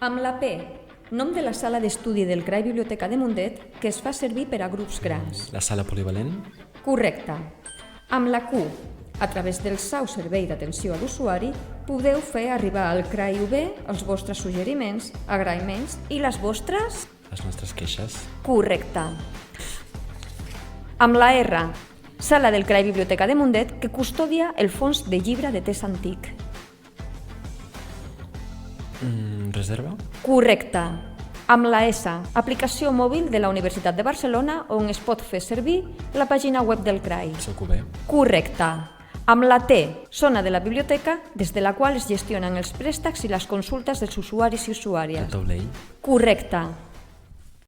Amb la P, nom de la sala d'estudi del CRAI Biblioteca de Mundet que es fa servir per a grups grans. La sala polivalent? Correcte. Amb la Q, a través del seu servei d'atenció a l'usuari, podeu fer arribar al CRAI UB els vostres suggeriments, agraïments i les vostres... Les nostres queixes? Correcte. Amb la R, sala del CRAI Biblioteca de Mundet que custodia el fons de llibre de test antic. Reserva? Correcte. Amb la S, aplicació mòbil de la Universitat de Barcelona on es pot fer servir la pàgina web del CRAI. Soc UB? Correcte. Amb la T, zona de la biblioteca des de la qual es gestionen els préstecs i les consultes dels usuaris i usuàries. El taulell? Correcte.